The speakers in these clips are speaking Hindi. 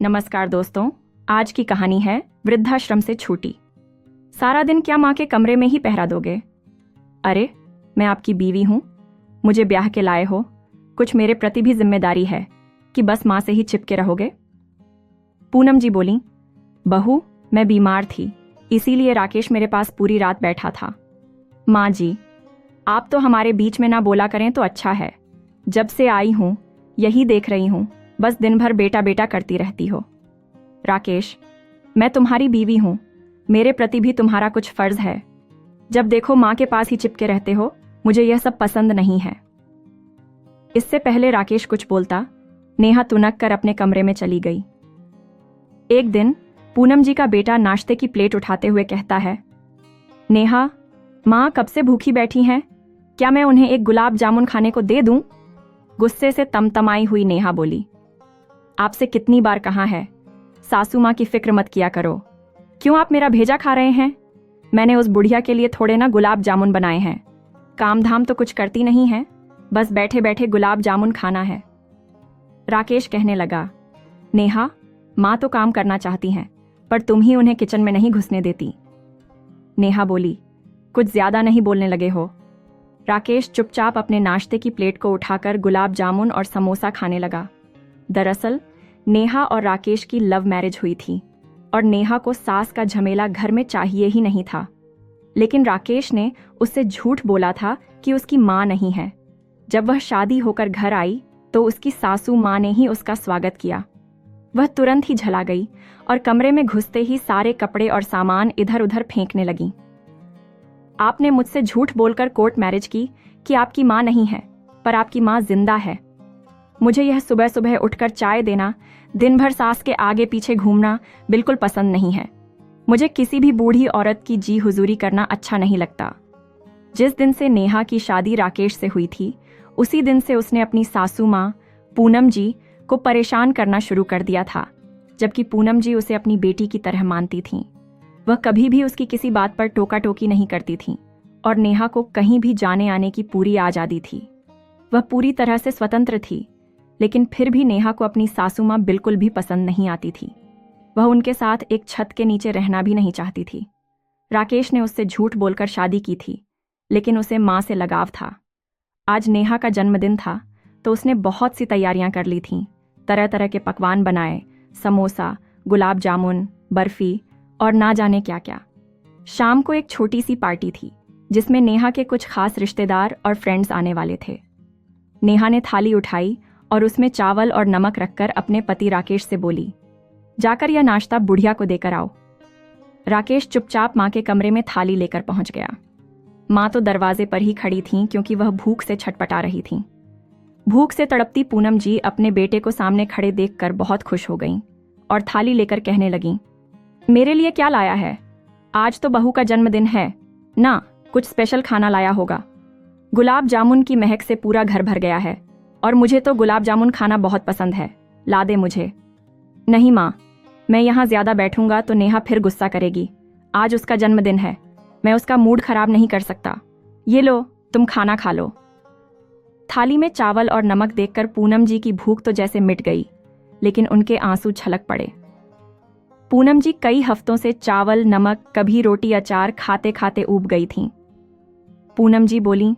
नमस्कार दोस्तों, आज की कहानी है वृद्धाश्रम से छूटी। सारा दिन क्या माँ के कमरे में ही पहरा दोगे? अरे, मैं आपकी बीवी हूँ, मुझे ब्याह के लाए हो, कुछ मेरे प्रति भी जिम्मेदारी है कि बस माँ से ही चिपके रहोगे? पूनम जी बोली, बहू, मैं बीमार थी, इसीलिए राकेश मेरे पास पूरी रात बैठा था। माँ जी, आप तो हमारे बीच में ना बोला करें तो अच्छा है। जब से आई हूँ यही देख रही हूँ, बस दिन भर बेटा बेटा करती रहती हो। राकेश, मैं तुम्हारी बीवी हूं, मेरे प्रति भी तुम्हारा कुछ फर्ज है। जब देखो मां के पास ही चिपके रहते हो, मुझे यह सब पसंद नहीं है। इससे पहले राकेश कुछ बोलता, नेहा तुनक कर अपने कमरे में चली गई। एक दिन पूनम जी का बेटा नाश्ते की प्लेट उठाते हुए कहता है, नेहा, मां कब से भूखी बैठी हैं, क्या मैं उन्हें एक गुलाब जामुन खाने को दे दूं? गुस्से से तमतमाई हुई नेहा बोली, आपसे कितनी बार कहा है, सासू माँ की फिक्र मत किया करो। क्यों आप मेरा भेजा खा रहे हैं? मैंने उस बुढ़िया के लिए थोड़े ना गुलाब जामुन बनाए हैं। काम धाम तो कुछ करती नहीं है, बस बैठे बैठे गुलाब जामुन खाना है। राकेश कहने लगा, नेहा, माँ तो काम करना चाहती हैं, पर तुम ही उन्हें किचन में नहीं घुसने देती। नेहा बोली, कुछ ज्यादा नहीं बोलने लगे हो? राकेश चुपचाप अपने नाश्ते की प्लेट को उठाकर गुलाब जामुन और समोसा खाने लगा। दरअसल नेहा और राकेश की लव मैरिज हुई थी और नेहा को सास का झमेला घर में चाहिए ही नहीं था। लेकिन राकेश ने उससे झूठ बोला था कि उसकी माँ नहीं है। जब वह शादी होकर घर आई तो उसकी सासू माँ ने ही उसका स्वागत किया। वह तुरंत ही झला गई और कमरे में घुसते ही सारे कपड़े और सामान इधर उधर फेंकने लगी। आपने मुझसे झूठ बोलकर कोर्ट मैरिज की कि आपकी माँ नहीं है, पर आपकी माँ जिंदा है। मुझे यह सुबह सुबह उठकर चाय देना, दिन भर सास के आगे पीछे घूमना बिल्कुल पसंद नहीं है। मुझे किसी भी बूढ़ी औरत की जी हुजूरी करना अच्छा नहीं लगता। जिस दिन से नेहा की शादी राकेश से हुई थी, उसी दिन से उसने अपनी सासू माँ पूनम जी को परेशान करना शुरू कर दिया था, जबकि पूनम जी उसे अपनी बेटी की तरह मानती थीं। वह कभी भी उसकी किसी बात पर टोका टोकी नहीं करती थीं और नेहा को कहीं भी जाने आने की पूरी आज़ादी थी। वह पूरी तरह से स्वतंत्र थी, लेकिन फिर भी नेहा को अपनी सासू माँ बिल्कुल भी पसंद नहीं आती थी। वह उनके साथ एक छत के नीचे रहना भी नहीं चाहती थी। राकेश ने उससे झूठ बोलकर शादी की थी, लेकिन उसे माँ से लगाव था। आज नेहा का जन्मदिन था तो उसने बहुत सी तैयारियां कर ली थीं। तरह तरह के पकवान बनाए, समोसा, गुलाब जामुन, बर्फी और ना जाने क्या क्या। शाम को एक छोटी सी पार्टी थी जिसमें नेहा के कुछ खास रिश्तेदार और फ्रेंड्स आने वाले थे। नेहा ने थाली उठाई और उसमें चावल और नमक रखकर अपने पति राकेश से बोली, जाकर यह नाश्ता बुढ़िया को देकर आओ। राकेश चुपचाप माँ के कमरे में थाली लेकर पहुंच गया। माँ तो दरवाजे पर ही खड़ी थीं क्योंकि वह भूख से छटपटा रही थीं। भूख से तड़पती पूनम जी अपने बेटे को सामने खड़े देखकर बहुत खुश हो गईं और थाली लेकर कहने लगीं, मेरे लिए क्या लाया है? आज तो बहू का जन्मदिन है ना, कुछ स्पेशल खाना लाया होगा। गुलाब जामुन की महक से पूरा घर भर गया है और मुझे तो गुलाब जामुन खाना बहुत पसंद है, ला दे मुझे। नहीं माँ, मैं यहाँ ज्यादा बैठूंगा तो नेहा फिर गुस्सा करेगी। आज उसका जन्मदिन है, मैं उसका मूड खराब नहीं कर सकता। ये लो, तुम खाना खा लो। थाली में चावल और नमक देखकर पूनम जी की भूख तो जैसे मिट गई, लेकिन उनके आंसू छलक पड़े। पूनम जी कई हफ्तों से चावल, नमक, कभी रोटी अचार खाते खाते ऊब गई थीं। पूनम जी बोली,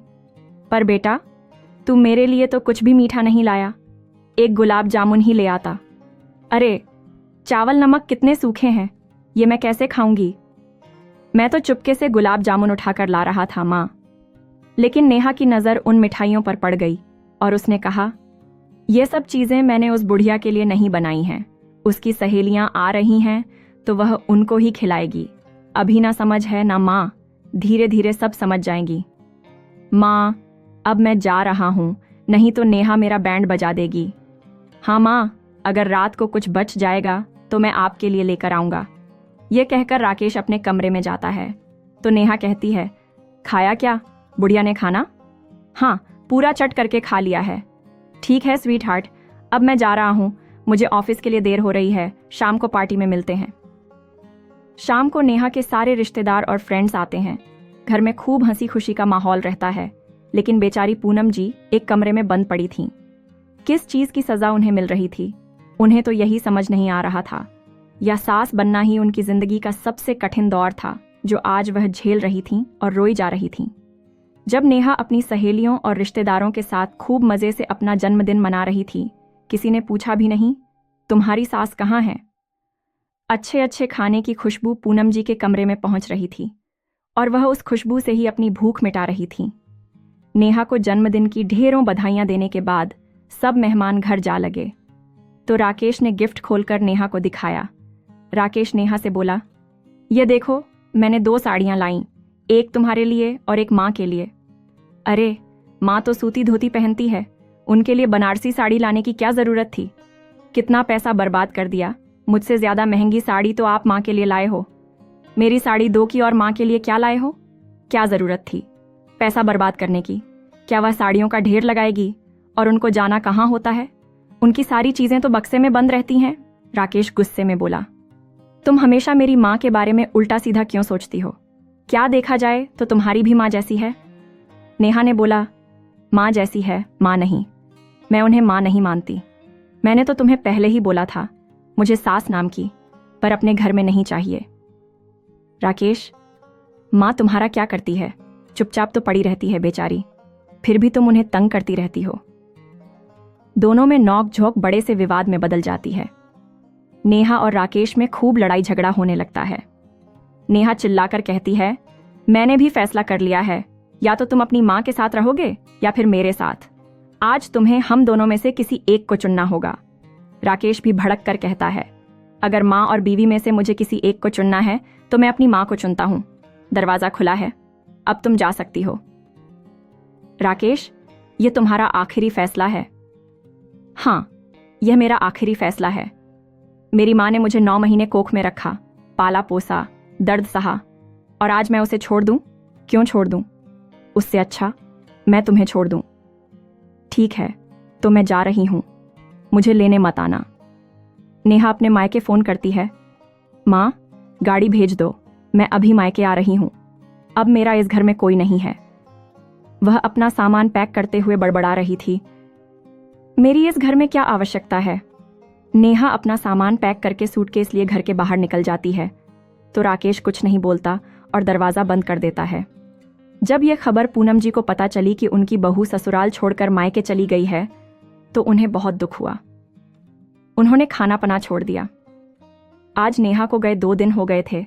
पर बेटा, तू मेरे लिए तो कुछ भी मीठा नहीं लाया, एक गुलाब जामुन ही ले आता। अरे, चावल नमक कितने सूखे हैं, ये मैं कैसे खाऊंगी? मैं तो चुपके से गुलाब जामुन उठाकर ला रहा था माँ। लेकिन नेहा की नज़र उन मिठाइयों पर पड़ गई और उसने कहा, ये सब चीज़ें मैंने उस बुढ़िया के लिए नहीं बनाई हैं। उसकी सहेलियां आ रही हैं तो वह उनको ही खिलाएगी। अभी ना समझ है ना माँ, धीरे धीरे सब समझ जाएंगी। माँ, अब मैं जा रहा हूँ, नहीं तो नेहा मेरा बैंड बजा देगी। हाँ माँ, अगर रात को कुछ बच जाएगा तो मैं आपके लिए लेकर आऊँगा। यह कहकर राकेश अपने कमरे में जाता है तो नेहा कहती है, खाया क्या? बुढ़िया ने खाना? हाँ, पूरा चट करके खा लिया है। ठीक है स्वीट हार्ट, अब मैं जा रहा हूँ, मुझे ऑफिस के लिए देर हो रही है, शाम को पार्टी में मिलते हैं। शाम को नेहा के सारे रिश्तेदार और फ्रेंड्स आते हैं। घर में खूब हंसी खुशी का माहौल रहता है, लेकिन बेचारी पूनम जी एक कमरे में बंद पड़ी थीं। किस चीज़ की सज़ा उन्हें मिल रही थी? उन्हें तो यही समझ नहीं आ रहा था, या सास बनना ही उनकी जिंदगी का सबसे कठिन दौर था जो आज वह झेल रही थीं और रोई जा रही थीं। जब नेहा अपनी सहेलियों और रिश्तेदारों के साथ खूब मज़े से अपना जन्मदिन मना रही थी, किसी ने पूछा भी नहीं, तुम्हारी सास कहाँ है? अच्छे अच्छे खाने की खुशबू पूनम जी के कमरे में पहुंच रही थी और वह उस खुशबू से ही अपनी भूख मिटा रही थी। नेहा को जन्मदिन की ढेरों बधाइयां देने के बाद सब मेहमान घर जा लगे तो राकेश ने गिफ्ट खोलकर नेहा को दिखाया। राकेश नेहा से बोला, ये देखो, मैंने 2 साड़ियां लाईं, एक तुम्हारे लिए और एक माँ के लिए। अरे, माँ तो सूती धोती पहनती है, उनके लिए बनारसी साड़ी लाने की क्या ज़रूरत थी? कितना पैसा बर्बाद कर दिया। मुझसे ज़्यादा महंगी साड़ी तो आप माँ के लिए लाए हो। मेरी साड़ी 2 की और माँ के लिए क्या लाए हो? क्या ज़रूरत थी पैसा बर्बाद करने की? क्या वह साड़ियों का ढेर लगाएगी और उनको जाना कहाँ होता है? उनकी सारी चीज़ें तो बक्से में बंद रहती हैं। राकेश गुस्से में बोला, तुम हमेशा मेरी माँ के बारे में उल्टा सीधा क्यों सोचती हो? क्या देखा जाए तो तुम्हारी भी माँ जैसी है। नेहा ने बोला, माँ जैसी है, माँ नहीं। मैं उन्हें माँ नहीं मानती। मैंने तो तुम्हें पहले ही बोला था, मुझे सास नाम की पर अपने घर में नहीं चाहिए। राकेश, माँ तुम्हारा क्या करती है? चुपचाप तो पड़ी रहती है बेचारी, फिर भी तुम उन्हें तंग करती रहती हो। दोनों में नोक झोंक बड़े से विवाद में बदल जाती है। नेहा और राकेश में खूब लड़ाई झगड़ा होने लगता है। नेहा चिल्लाकर कहती है, मैंने भी फैसला कर लिया है, या तो तुम अपनी माँ के साथ रहोगे या फिर मेरे साथ। आज तुम्हें हम दोनों में से किसी एक को चुनना होगा। राकेश भी भड़क कर कहता है, अगर माँ और बीवी में से मुझे किसी एक को चुनना है तो मैं अपनी माँ को चुनता हूँ। दरवाजा खुला है, अब तुम जा सकती हो। राकेश, ये तुम्हारा आखिरी फैसला है? हाँ, यह मेरा आखिरी फैसला है। मेरी माँ ने मुझे 9 महीने कोख में रखा, पाला पोसा, दर्द सहा, और आज मैं उसे छोड़ दूं? क्यों छोड़ दूं? उससे अच्छा मैं तुम्हें छोड़ दूं। ठीक है, तो मैं जा रही हूं, मुझे लेने मत आना। नेहा अपने मायके फोन करती है, माँ, गाड़ी भेज दो, मैं अभी मायके आ रही हूं। अब मेरा इस घर में कोई नहीं है। वह अपना सामान पैक करते हुए बड़बड़ा रही थी, मेरी इस घर में क्या आवश्यकता है? नेहा अपना सामान पैक करके सूटकेस लिए घर के बाहर निकल जाती है तो राकेश कुछ नहीं बोलता और दरवाज़ा बंद कर देता है। जब यह खबर पूनम जी को पता चली कि उनकी बहू ससुराल छोड़कर मायके चली गई है तो उन्हें बहुत दुख हुआ। उन्होंने खाना पना छोड़ दिया। आज नेहा को गए 2 दिन हो गए थे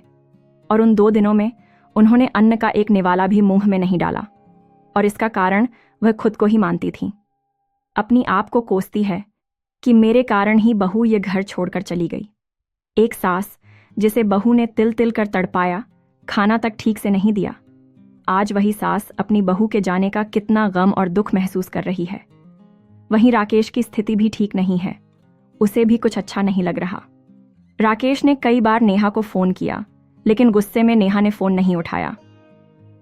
और उन 2 दिनों में उन्होंने अन्न का एक निवाला भी मुंह में नहीं डाला, और इसका कारण वह खुद को ही मानती थी। अपनी आप को कोसती है कि मेरे कारण ही बहू ये घर छोड़कर चली गई। एक सास जिसे बहू ने तिल तिल कर तड़पाया, खाना तक ठीक से नहीं दिया, आज वही सास अपनी बहू के जाने का कितना गम और दुख महसूस कर रही है। वहीं राकेश की स्थिति भी ठीक नहीं है, उसे भी कुछ अच्छा नहीं लग रहा। राकेश ने कई बार नेहा को फोन किया लेकिन गुस्से में नेहा ने फोन नहीं उठाया।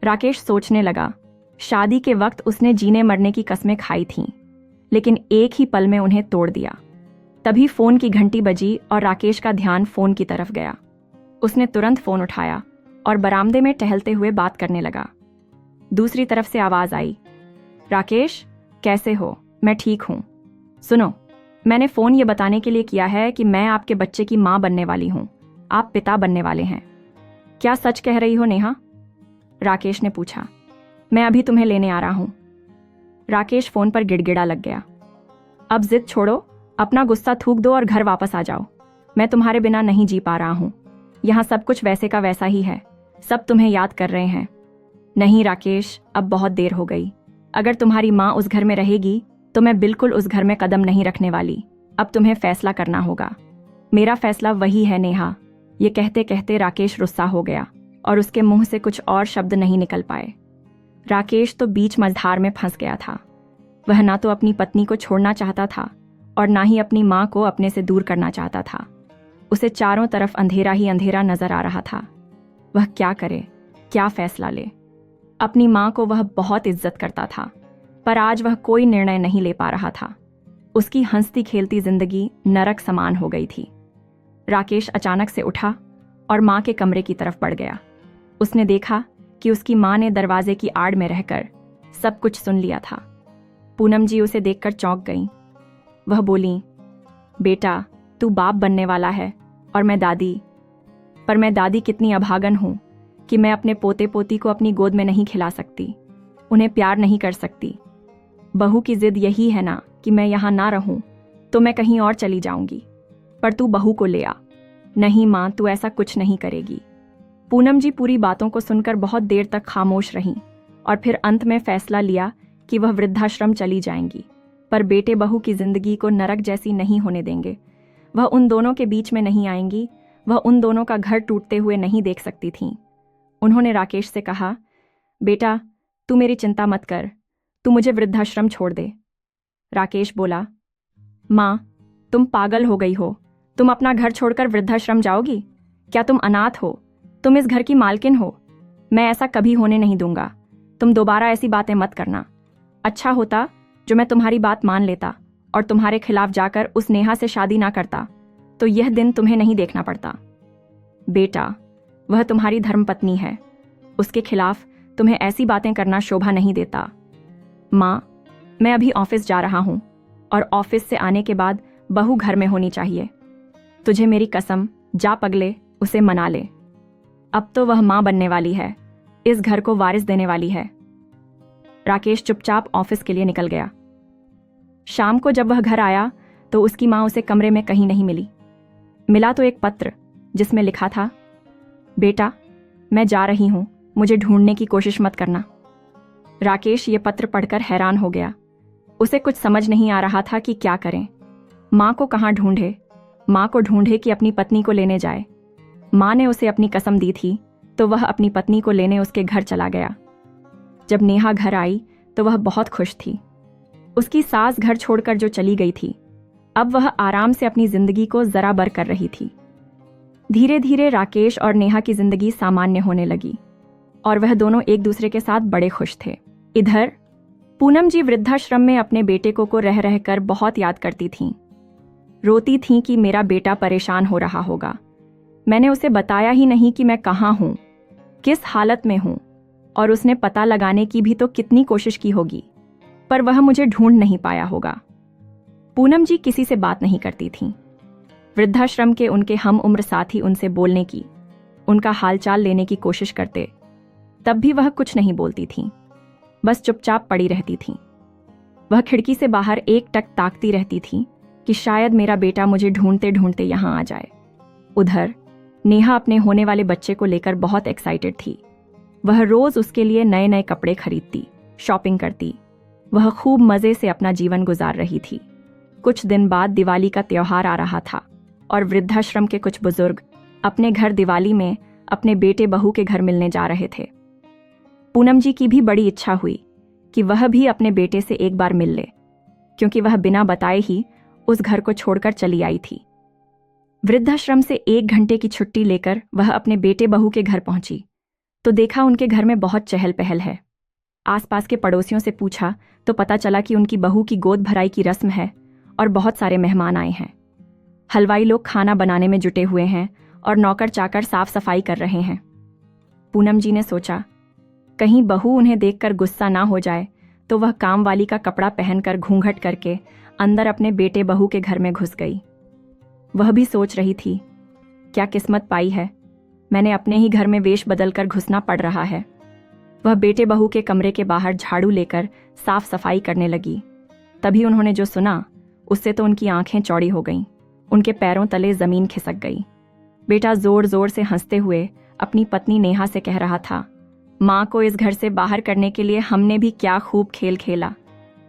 राकेश सोचने लगा, शादी के वक्त उसने जीने मरने की कस्में खाई थीं, लेकिन एक ही पल में उन्हें तोड़ दिया। तभी फोन की घंटी बजी और राकेश का ध्यान फोन की तरफ गया। उसने तुरंत फोन उठाया और बरामदे में टहलते हुए बात करने लगा। दूसरी तरफ से आवाज आई, राकेश, कैसे हो? मैं ठीक हूं। सुनो, मैंने फोन ये बताने के लिए किया है कि मैं आपके बच्चे की मां बनने वाली हूं, आप पिता बनने वाले हैं। क्या सच कह रही हो नेहा? राकेश ने पूछा। मैं अभी तुम्हें लेने आ रहा हूं। राकेश फोन पर गिड़गिड़ा लग गया। अब जिद छोड़ो, अपना गुस्सा थूक दो और घर वापस आ जाओ। मैं तुम्हारे बिना नहीं जी पा रहा हूं। यहां सब कुछ वैसे का वैसा ही है, सब तुम्हें याद कर रहे हैं। नहीं राकेश, अब बहुत देर हो गई। अगर तुम्हारी माँ उस घर में रहेगी तो मैं बिल्कुल उस घर में कदम नहीं रखने वाली। अब तुम्हें फैसला करना होगा। मेरा फैसला वही है नेहा। ये कहते कहते राकेश रुस्सा हो गया और उसके मुंह से कुछ और शब्द नहीं निकल पाए। राकेश तो बीच मझधार में फंस गया था। वह ना तो अपनी पत्नी को छोड़ना चाहता था और ना ही अपनी माँ को अपने से दूर करना चाहता था। उसे चारों तरफ अंधेरा ही अंधेरा नजर आ रहा था। वह क्या करे, क्या फैसला ले? अपनी माँ को वह बहुत इज्जत करता था, पर आज वह कोई निर्णय नहीं ले पा रहा था। उसकी हंसती खेलती जिंदगी नरक समान हो गई थी। राकेश अचानक से उठा और माँ के कमरे की तरफ बढ़ गया। उसने देखा कि उसकी माँ ने दरवाजे की आड़ में रहकर सब कुछ सुन लिया था। पूनम जी उसे देखकर चौंक गईं। वह बोली, बेटा, तू बाप बनने वाला है और मैं दादी। पर मैं दादी कितनी अभागन हूं कि मैं अपने पोते पोती को अपनी गोद में नहीं खिला सकती, उन्हें प्यार नहीं कर सकती। बहू की जिद यही है ना कि मैं यहाँ ना रहूं तो मैं कहीं और चली जाऊंगी, पर तू बहू को ले आ। नहीं माँ, तू ऐसा कुछ नहीं करेगी। पूनम जी पूरी बातों को सुनकर बहुत देर तक खामोश रहीं और फिर अंत में फैसला लिया कि वह वृद्धाश्रम चली जाएंगी, पर बेटे बहू की जिंदगी को नरक जैसी नहीं होने देंगे। वह उन दोनों के बीच में नहीं आएंगी, वह उन दोनों का घर टूटते हुए नहीं देख सकती थीं। उन्होंने राकेश से कहा, बेटा तू मेरी चिंता मत कर, तू मुझे वृद्धाश्रम छोड़ दे। राकेश बोला, माँ तुम पागल हो गई हो, तुम अपना घर छोड़कर वृद्धाश्रम जाओगी? क्या तुम अनाथ हो? तुम इस घर की मालकिन हो। मैं ऐसा कभी होने नहीं दूंगा। तुम दोबारा ऐसी बातें मत करना। अच्छा होता जो मैं तुम्हारी बात मान लेता और तुम्हारे खिलाफ जाकर उस नेहा से शादी ना करता, तो यह दिन तुम्हें नहीं देखना पड़ता। बेटा वह तुम्हारी धर्मपत्नी है, उसके खिलाफ तुम्हें ऐसी बातें करना शोभा नहीं देता। माँ मैं अभी ऑफिस जा रहा हूँ और ऑफिस से आने के बाद बहू घर में होनी चाहिए। तुझे मेरी कसम, जा पगले, उसे मना ले। अब तो वह माँ बनने वाली है, इस घर को वारिस देने वाली है। राकेश चुपचाप ऑफिस के लिए निकल गया। शाम को जब वह घर आया तो उसकी माँ उसे कमरे में कहीं नहीं मिली। मिला तो एक पत्र जिसमें लिखा था, बेटा मैं जा रही हूं, मुझे ढूंढने की कोशिश मत करना। राकेश ये पत्र पढ़कर हैरान हो गया। उसे कुछ समझ नहीं आ रहा था कि क्या करें। माँ को कहाँ ढूंढे? माँ को ढूंढे कि अपनी पत्नी को लेने जाए। माँ ने उसे अपनी कसम दी थी तो वह अपनी पत्नी को लेने उसके घर चला गया। जब नेहा घर आई तो वह बहुत खुश थी। उसकी सास घर छोड़कर जो चली गई थी, अब वह आराम से अपनी जिंदगी को जरा बर कर रही थी। धीरे धीरे राकेश और नेहा की जिंदगी सामान्य होने लगी और वह दोनों एक दूसरे के साथ बड़े खुश थे। इधर पूनम जी वृद्धाश्रम में अपने बेटे को रह रहकर बहुत याद करती थीं। रोती थीं कि मेरा बेटा परेशान हो रहा होगा। मैंने उसे बताया ही नहीं कि मैं कहाँ हूँ, किस हालत में हूँ, और उसने पता लगाने की भी तो कितनी कोशिश की होगी, पर वह मुझे ढूंढ नहीं पाया होगा। पूनम जी किसी से बात नहीं करती थीं। वृद्धाश्रम के उनके हम उम्र साथी उनसे बोलने की, उनका हालचाल लेने की कोशिश करते, तब भी वह कुछ नहीं बोलती थीं, बस चुपचाप पड़ी रहती थीं। वह खिड़की से बाहर एकटक ताकती रहती थीं कि शायद मेरा बेटा मुझे ढूंढते ढूंढते यहाँ आ जाए। उधर नेहा अपने होने वाले बच्चे को लेकर बहुत एक्साइटेड थी। वह रोज उसके लिए नए नए कपड़े खरीदती, शॉपिंग करती। वह खूब मजे से अपना जीवन गुजार रही थी। कुछ दिन बाद दिवाली का त्योहार आ रहा था और वृद्धाश्रम के कुछ बुजुर्ग अपने घर दिवाली में अपने बेटे बहू के घर मिलने जा रहे थे। पूनम जी की भी बड़ी इच्छा हुई कि वह भी अपने बेटे से एक बार मिल ले, क्योंकि वह बिना बताए ही उस घर को छोड़कर चली आई थी। वृद्धाश्रम से 1 घंटे की छुट्टी लेकर वह अपने बेटे बहू के घर पहुंची तो देखा उनके घर में बहुत चहल पहल है। आसपास के पड़ोसियों से पूछा तो पता चला कि उनकी बहू की गोद भराई की रस्म है और बहुत सारे मेहमान आए हैं। हलवाई लोग खाना बनाने में जुटे हुए हैं और नौकर चाकर साफ सफाई कर रहे हैं। पूनम जी ने सोचा, कहीं बहू उन्हें देखकर गुस्सा ना हो जाए, तो वह काम वाली का कपड़ा पहनकर घूंघट करके अंदर अपने बेटे बहू के घर में घुस गई। वह भी सोच रही थी, क्या किस्मत पाई है, मैंने अपने ही घर में वेश बदलकर घुसना पड़ रहा है। वह बेटे बहू के कमरे के बाहर झाड़ू लेकर साफ सफाई करने लगी। तभी उन्होंने जो सुना उससे तो उनकी आंखें चौड़ी हो गईं, उनके पैरों तले जमीन खिसक गई। बेटा जोर जोर से हंसते हुए अपनी पत्नी नेहा से कह रहा था, माँ को इस घर से बाहर करने के लिए हमने भी क्या खूब खेल खेला,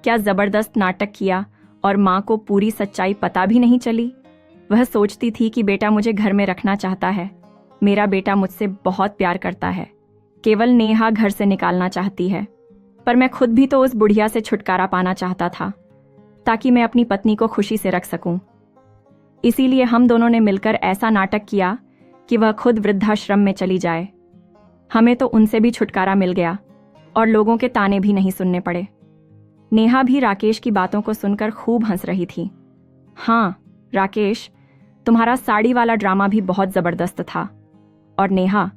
क्या जबरदस्त नाटक किया और माँ को पूरी सच्चाई पता भी नहीं चली। वह सोचती थी कि बेटा मुझे घर में रखना चाहता है, मेरा बेटा मुझसे बहुत प्यार करता है, केवल नेहा घर से निकालना चाहती है। पर मैं खुद भी तो उस बुढ़िया से छुटकारा पाना चाहता था ताकि मैं अपनी पत्नी को खुशी से रख सकूं। इसीलिए हम दोनों ने मिलकर ऐसा नाटक किया कि वह खुद वृद्धाश्रम में चली जाए। हमें तो उनसे भी छुटकारा मिल गया और लोगों के ताने भी नहीं सुनने पड़े। नेहा भी राकेश की बातों को सुनकर खूब हंस रही थी। हाँ राकेश, तुम्हारा साड़ी वाला ड्रामा भी बहुत जबरदस्त था। और नेहा,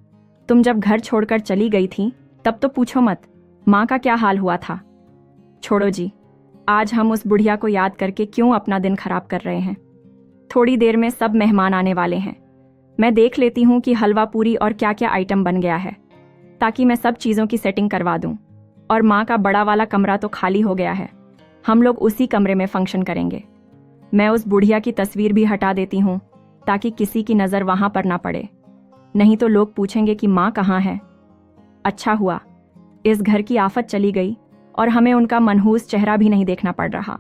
तुम जब घर छोड़कर चली गई थी तब तो पूछो मत, माँ का क्या हाल हुआ था। छोड़ो जी, आज हम उस बुढ़िया को याद करके क्यों अपना दिन खराब कर रहे हैं। थोड़ी देर में सब मेहमान आने वाले हैं। मैं देख लेती हूँ कि हलवा पूरी और क्या क्या आइटम बन गया है, ताकि मैं सब चीज़ों की सेटिंग करवा दूँ। और माँ का बड़ा वाला कमरा तो खाली हो गया है, हम लोग उसी कमरे में फंक्शन करेंगे। मैं उस बुढ़िया की तस्वीर भी हटा देती हूँ ताकि किसी की नज़र वहाँ पर ना पड़े, नहीं तो लोग पूछेंगे कि माँ कहाँ है। अच्छा हुआ इस घर की आफत चली गई और हमें उनका मनहूस चेहरा भी नहीं देखना पड़ रहा।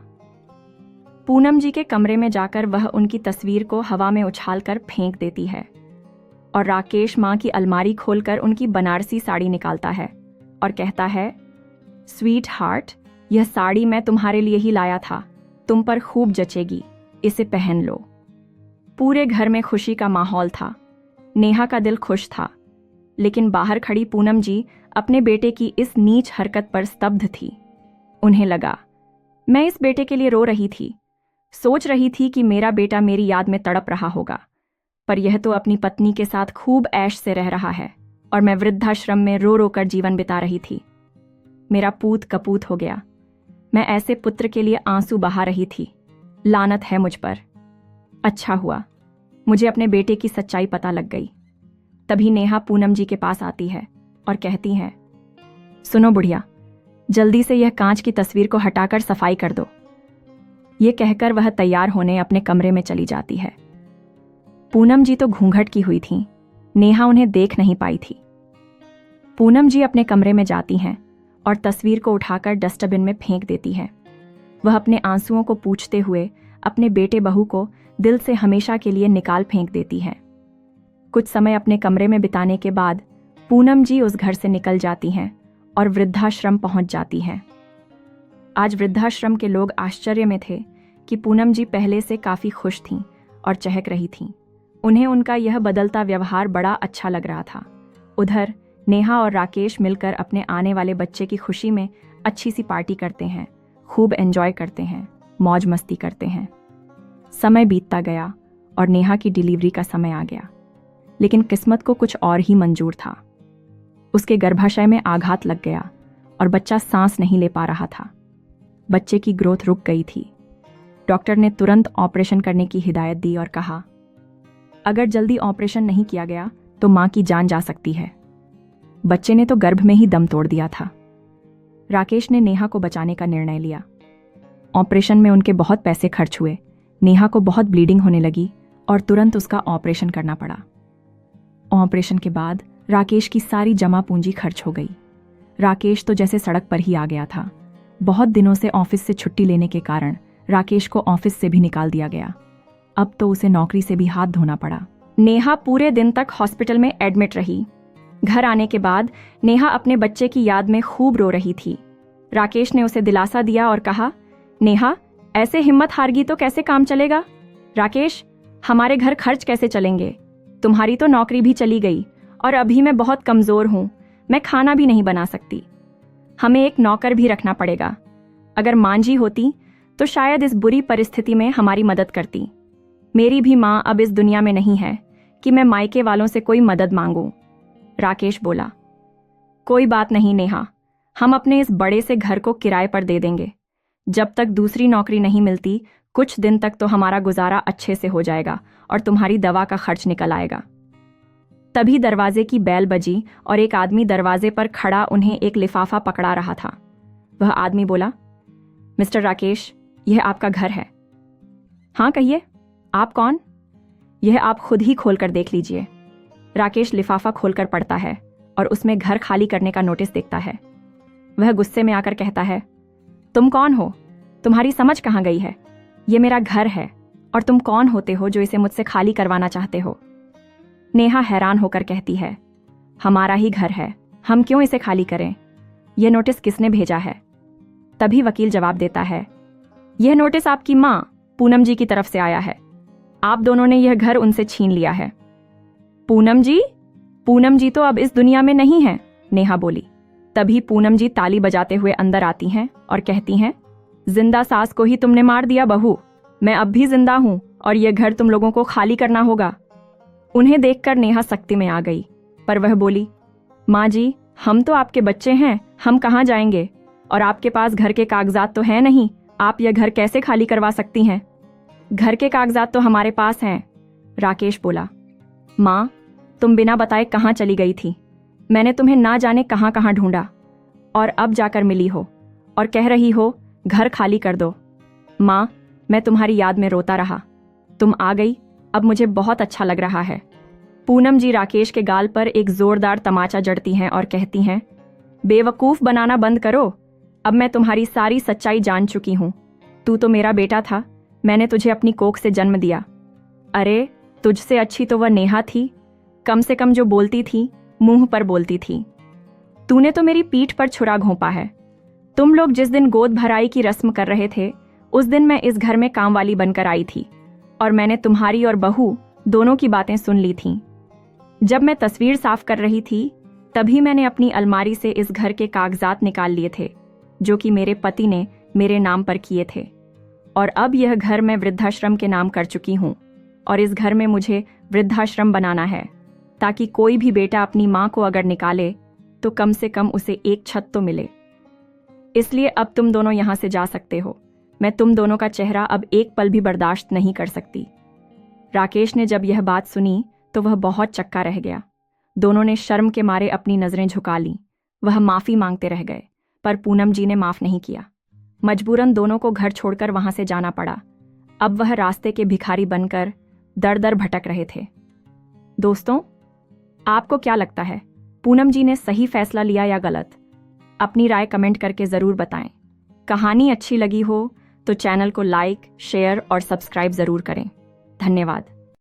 पूनम जी के कमरे में जाकर वह उनकी तस्वीर को हवा में उछालकर फेंक देती है और राकेश माँ की अलमारी खोलकर उनकी बनारसी साड़ी निकालता है और कहता है, स्वीट हार्ट, यह साड़ी मैं तुम्हारे लिए ही लाया था, तुम पर खूब जचेगी, इसे पहन लो। पूरे घर में खुशी का माहौल था। नेहा का दिल खुश था, लेकिन बाहर खड़ी पूनम जी अपने बेटे की इस नीच हरकत पर स्तब्ध थी। उन्हें लगा, मैं इस बेटे के लिए रो रही थी, सोच रही थी कि मेरा बेटा मेरी याद में तड़प रहा होगा, पर यह तो अपनी पत्नी के साथ खूब ऐश से रह रहा है और मैं वृद्धाश्रम में रो रो कर जीवन बिता रही थी। मेरा पूत कपूत हो गया। मैं ऐसे पुत्र के लिए आंसू बहा रही थी। लानत है मुझ पर। अच्छा हुआ मुझे अपने बेटे की सच्चाई पता लग गई। तभी नेहा पूनम जी के पास आती है और कहती है, सुनो बुढ़िया, जल्दी से यह कांच की तस्वीर को हटाकर सफाई कर दो। ये कहकर वह तैयार होने अपने कमरे में चली जाती है। पूनम जी तो घूंघट की हुई थीं, नेहा उन्हें देख नहीं पाई थी। पूनम जी अपने कमरे में जाती हैं और तस्वीर को उठाकर डस्टबिन में फेंक देती है। वह अपने आंसुओं को पूछते हुए अपने बेटे बहू को दिल से हमेशा के लिए निकाल फेंक देती है। कुछ समय अपने कमरे में बिताने के बाद पूनम जी उस घर से निकल जाती हैं और वृद्धाश्रम पहुंच जाती हैं। आज वृद्धाश्रम के लोग आश्चर्य में थे कि पूनम जी पहले से काफ़ी खुश थीं और चहक रही थीं। उन्हें उनका यह बदलता व्यवहार बड़ा अच्छा लग रहा था। उधर नेहा और राकेश मिलकर अपने आने वाले बच्चे की खुशी में अच्छी सी पार्टी करते हैं, खूब एंजॉय करते हैं, मौज मस्ती करते हैं। समय बीतता गया और नेहा की डिलीवरी का समय आ गया, लेकिन किस्मत को कुछ और ही मंजूर था। उसके गर्भाशय में आघात लग गया और बच्चा सांस नहीं ले पा रहा था। बच्चे की ग्रोथ रुक गई थी। डॉक्टर ने तुरंत ऑपरेशन करने की हिदायत दी और कहा, अगर जल्दी ऑपरेशन नहीं किया गया तो मां की जान जा सकती है। बच्चे ने तो गर्भ में ही दम तोड़ दिया था। राकेश ने नेहा को बचाने का निर्णय लिया। ऑपरेशन में उनके बहुत पैसे खर्च हुए। नेहा को बहुत ब्लीडिंग होने लगी और तुरंत उसका ऑपरेशन करना पड़ा। ऑपरेशन के बाद राकेश की सारी जमा पूंजी खर्च हो गई। राकेश तो जैसे सड़क पर ही आ गया था। बहुत दिनों से ऑफिस से छुट्टी लेने के कारण राकेश को ऑफिस से भी निकाल दिया गया। अब तो उसे नौकरी से भी हाथ धोना पड़ा। नेहा पूरे दिन तक हॉस्पिटल में एडमिट रही। घर आने के बाद नेहा अपने बच्चे की याद में खूब रो रही थी। राकेश ने उसे दिलासा दिया और कहा, नेहा, ऐसे हिम्मत हारगी तो कैसे काम चलेगा? राकेश, हमारे घर खर्च कैसे चलेंगे? तुम्हारी तो नौकरी भी चली गई और अभी मैं बहुत कमज़ोर हूँ, मैं खाना भी नहीं बना सकती। हमें एक नौकर भी रखना पड़ेगा। अगर मांझी होती तो शायद इस बुरी परिस्थिति में हमारी मदद करती। मेरी भी माँ अब इस दुनिया में नहीं है कि मैं मायके वालों से कोई मदद मांगूं। राकेश बोला, कोई बात नहीं नेहा, हम अपने इस बड़े से घर को किराए पर दे देंगे। जब तक दूसरी नौकरी नहीं मिलती, कुछ दिन तक तो हमारा गुजारा अच्छे से हो जाएगा और तुम्हारी दवा का खर्च निकल आएगा। तभी दरवाजे की बेल बजी और एक आदमी दरवाजे पर खड़ा उन्हें एक लिफाफा पकड़ा रहा था। वह आदमी बोला, मिस्टर राकेश, यह आपका घर है। हाँ कहिए, आप कौन? यह आप खुद ही खोलकर देख लीजिए। राकेश लिफाफा खोलकर पढ़ता है और उसमें घर खाली करने का नोटिस देखता है। वह गुस्से में आकर कहता है, तुम कौन हो? तुम्हारी समझ कहाँ गई है? ये मेरा घर है और तुम कौन होते हो जो इसे मुझसे खाली करवाना चाहते हो? नेहा हैरान होकर कहती है, हमारा ही घर है, हम क्यों इसे खाली करें? यह नोटिस किसने भेजा है? तभी वकील जवाब देता है, यह नोटिस आपकी माँ पूनम जी की तरफ से आया है। आप दोनों ने यह घर उनसे छीन लिया है। पूनम जी? पूनम जी तो अब इस दुनिया में नहीं है, नेहा बोली। तभी पूनम जी ताली बजाते हुए अंदर आती हैं और कहती हैं, जिंदा सास को ही तुमने मार दिया बहू। मैं अब भी जिंदा हूं और यह घर तुम लोगों को खाली करना होगा। उन्हें देखकर नेहा सख्ती में आ गई, पर वह बोली, माँ जी, हम तो आपके बच्चे हैं, हम कहाँ जाएंगे? और आपके पास घर के कागजात तो हैं नहीं, आप यह घर कैसे खाली करवा सकती हैं? घर के कागजात तो हमारे पास हैं, राकेश बोला। माँ, तुम बिना बताए कहाँ चली गई थी? मैंने तुम्हें ना जाने कहाँ कहाँ ढूंढा और अब जाकर मिली हो और कह रही हो घर खाली कर दो। माँ, मैं तुम्हारी याद में रोता रहा। तुम आ गई, अब मुझे बहुत अच्छा लग रहा है। पूनम जी राकेश के गाल पर एक जोरदार तमाचा जड़ती हैं और कहती हैं, बेवकूफ़ बनाना बंद करो। अब मैं तुम्हारी सारी सच्चाई जान चुकी हूँ। तू तो मेरा बेटा था, मैंने तुझे अपनी कोख से जन्म दिया। अरे, तुझसे अच्छी तो वह नेहा थी, कम से कम जो बोलती थी मुंह पर बोलती थी। तूने तो मेरी पीठ पर छुरा घोंपा है। तुम लोग जिस दिन गोद भराई की रस्म कर रहे थे, उस दिन मैं इस घर में काम वाली बनकर आई थी और मैंने तुम्हारी और बहू दोनों की बातें सुन ली थीं। जब मैं तस्वीर साफ कर रही थी, तभी मैंने अपनी अलमारी से इस घर के कागजात निकाल लिए थे, जो कि मेरे पति ने मेरे नाम पर किए थे। और अब यह घर मैं वृद्धाश्रम के नाम कर चुकी हूँ और इस घर में मुझे वृद्धाश्रम बनाना है, ताकि कोई भी बेटा अपनी माँ को अगर निकाले तो कम से कम उसे एक छत तो मिले। इसलिए अब तुम दोनों यहाँ से जा सकते हो। मैं तुम दोनों का चेहरा अब एक पल भी बर्दाश्त नहीं कर सकती। राकेश ने जब यह बात सुनी तो वह बहुत चक्का रह गया। दोनों ने शर्म के मारे अपनी नजरें झुका लीं। वह माफी मांगते रह गए, पर पूनम जी ने माफ नहीं किया। मजबूरन दोनों को घर छोड़कर वहां से जाना पड़ा। अब वह रास्ते के भिखारी बनकर दर दर भटक रहे थे। दोस्तों, आपको क्या लगता है, पूनम जी ने सही फैसला लिया या गलत? अपनी राय कमेंट करके जरूर बताएं। कहानी अच्छी लगी हो तो चैनल को लाइक, शेयर और सब्सक्राइब जरूर करें। धन्यवाद।